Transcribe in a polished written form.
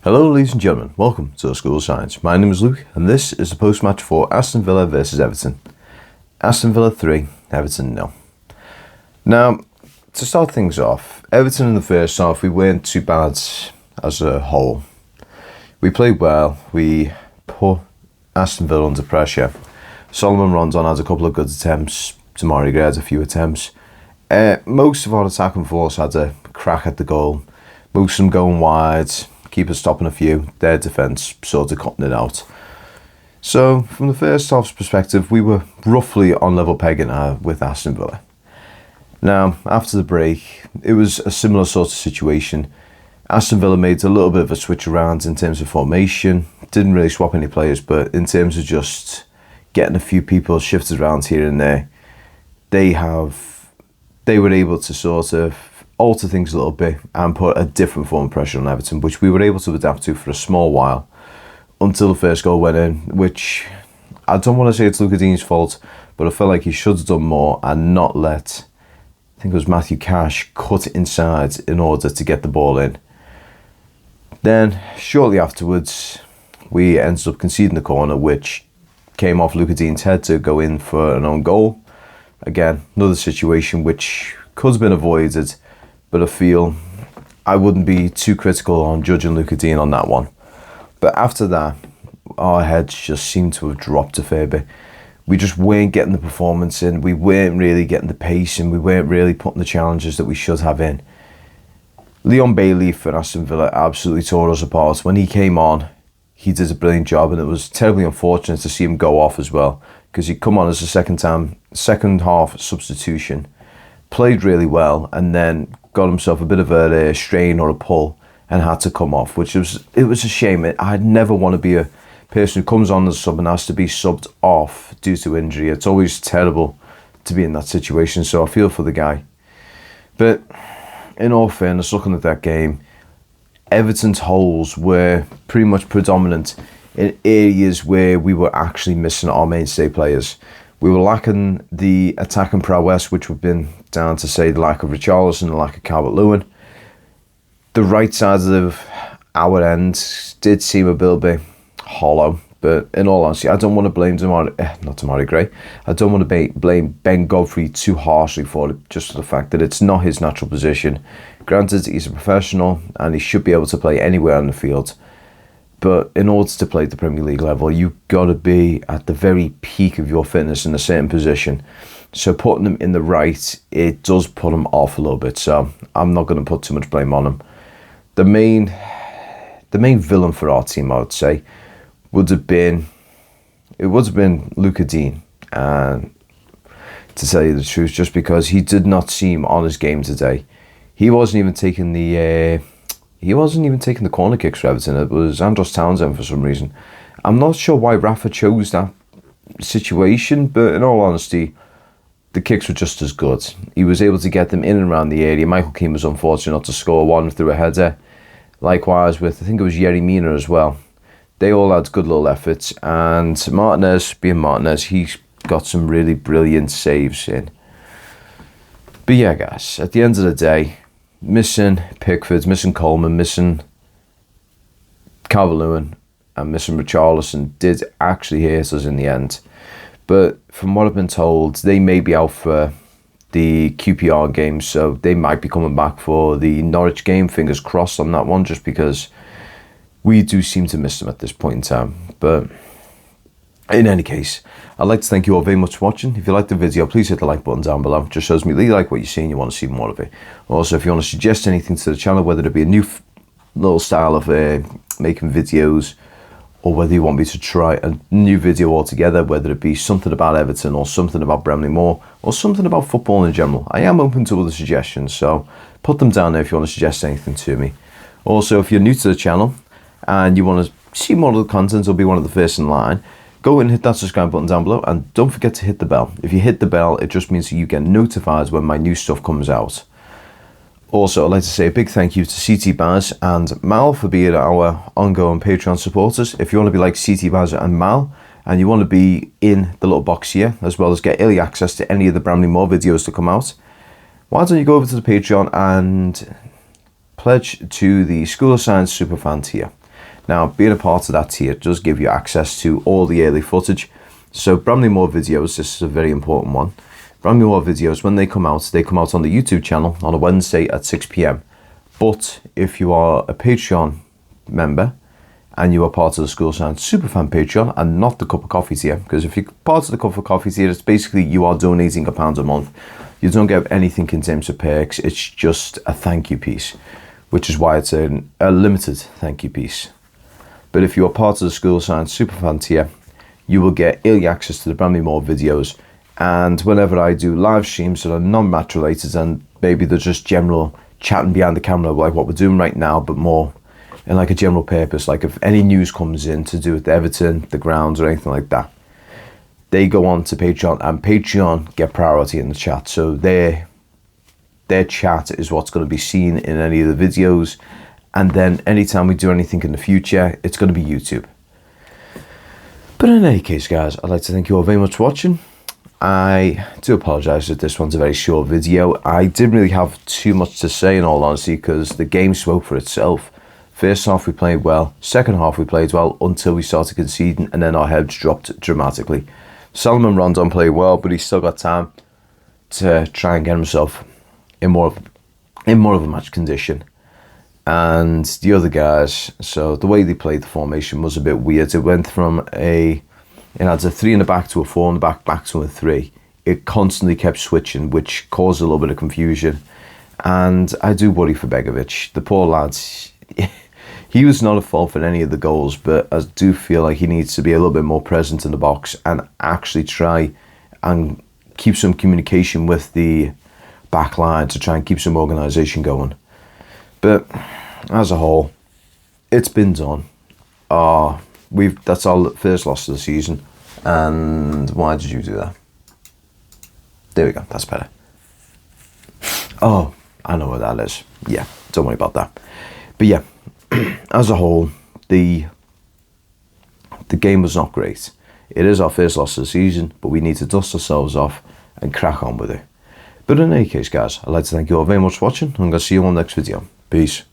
Hello ladies and gentlemen, welcome to the School of Science. My name is Luke and this is the post-match for Aston Villa versus Everton. Aston Villa 3, Everton 0. Now, to start things off, Everton in the first half, we weren't too bad as a whole. We played well, we put Aston Villa under pressure. Solomon Rondon had a couple of good attempts, Tamari Gray had a few attempts. Most of our attacking force had a crack at the goal, most of them going wide, keepers stopping a few, their defence sort of cutting it out. So, from the first half's perspective, we were roughly on level pegging with Aston Villa. Now, after the break, it was a similar sort of situation. Aston Villa made a little bit of a switch around in terms of formation, didn't really swap any players, but in terms of just getting a few people shifted around here and there, they were able to sort of alter things a little bit and put a different form of pressure on Everton, which we were able to adapt to for a small while until the first goal went in, which I don't want to say it's Luca Dean's fault, but I felt like he should have done more and not let, I think it was Matthew Cash, cut inside in order to get the ball in. Then, shortly afterwards, we ended up conceding the corner, which came off Luca Dean's head to go in for an own goal. Again, another situation which could have been avoided, but I feel I wouldn't be too critical on judging Luca Dean on that one. But after that, our heads just seemed to have dropped a fair bit. We just weren't getting the performance in, we weren't really getting the pace in, we weren't really putting the challenges that we should have in. Leon Bailey for Aston Villa absolutely tore us apart. When he came on, he did a brilliant job, and it was terribly unfortunate to see him go off as well, because he'd come on as a second half substitution, played really well, and then got himself a bit of a strain or a pull and had to come off, which was a shame. I'd never want to be a person who comes on as a sub and has to be subbed off due to injury. It's always terrible to be in that situation, so I feel for the guy. But in all fairness, looking at that game, Everton's holes were pretty much predominant in areas where we were actually missing our mainstay players. We were lacking the attacking prowess, which would have been down to, say, the lack of Richarlison and the lack of Calvert-Lewin. The right side of our end did seem a little bit hollow, but in all honesty, I don't want to blame Tamari Gray. I don't want to blame Ben Godfrey too harshly for it, just for the fact that it's not his natural position. Granted, he's a professional and he should be able to play anywhere on the field. But in order to play at the Premier League level, you've got to be at the very peak of your fitness in a certain position. So putting him in the right, it does put him off a little bit. So I'm not going to put too much blame on him. The main villain for our team, I would say, would have been Luca Dean. And to tell you the truth, just because he did not seem on his game today. He wasn't even taking the corner kicks for Everton. It was Andros Townsend for some reason. I'm not sure why Rafa chose that situation, but in all honesty, the kicks were just as good. He was able to get them in and around the area. Michael Keane was unfortunate not to score one through a header. Likewise with, I think it was Yerry Mina as well. They all had good little efforts, and Martinez, being Martinez, he's got some really brilliant saves in. But yeah, guys, at the end of the day, missing Pickford, missing Coleman, missing Calvert-Lewin and missing Richarlison did actually hurt us in the end. But from what I've been told, they may be out for the QPR game, so they might be coming back for the Norwich game. Fingers crossed on that one, just because we do seem to miss them at this point in time. But in any case, I'd like to thank you all very much for watching. If you liked the video, please hit the like button down below. It just shows me that you like what you see and you want to see more of it. Also, if you want to suggest anything to the channel, whether it be a new little style of making videos, or whether you want me to try a new video altogether, whether it be something about Everton or something about Bramley Moore or something about football in general, I am open to other suggestions, so put them down there if you want to suggest anything to me. Also, if you're new to the channel and you want to see more of the content or be one of the first in line, go and hit that subscribe button down below, and don't forget to hit the bell. If you hit the bell, it just means that you get notified when my new stuff comes out. Also, I'd like to say a big thank you to CT Baz and Mal for being our ongoing Patreon supporters. If you want to be like CT Baz and Mal, and you want to be in the little box here, as well as get early access to any of the Bramley Moore videos to come out, why don't you go over to the Patreon and pledge to the School of Science Superfan tier. Now, being a part of that tier does give you access to all the early footage. So Bramley Moore videos, this is a very important one. Bramley Moore videos, when they come out on the YouTube channel on a Wednesday at 6 p.m. But if you are a Patreon member and you are part of the School Science Superfan Patreon and not the Cup of Coffee tier, because if you're part of the Cup of Coffee tier, it's basically you are donating £1 a month. You don't get anything in terms of perks. It's just a thank you piece, which is why it's a limited thank you piece. But if you are part of the School Science Superfan tier, you will get early access to the Bramley Moore videos. And whenever I do live streams that are non-match related and maybe they're just general chatting behind the camera like what we're doing right now, but more in like a general purpose, like if any news comes in to do with Everton, the grounds or anything like that, they go on to Patreon and Patreon get priority in the chat. So their chat is what's going to be seen in any of the videos. And then anytime we do anything in the future, it's going to be YouTube. But in any case, guys, I'd like to thank you all very much for watching. I do apologise that this one's a very short video. I didn't really have too much to say in all honesty because the game spoke for itself. First half we played well, second half we played well until we started conceding and then our heads dropped dramatically. Salomon Rondon played well, but he's still got time to try and get himself in more of a match condition. And the other guys, so the way they played the formation was a bit weird. It went from it had a 3 in the back to a 4 in the back to a 3. It constantly kept switching, which caused a little bit of confusion. And I do worry for Begovic. The poor lad, he was not at fault for any of the goals, but I do feel like he needs to be a little bit more present in the box and actually try and keep some communication with the back line to try and keep some organisation going. But as a whole, it's been done. That's our first loss of the season. And why did you do that? There we go, that's better. Oh, I know what that is. Yeah, don't worry about that. But yeah, as a whole, the game was not great. It is our first loss of the season, but we need to dust ourselves off and crack on with it. But in any case, guys, I'd like to thank you all very much for watching. I'm going to see you on the next video. Peace.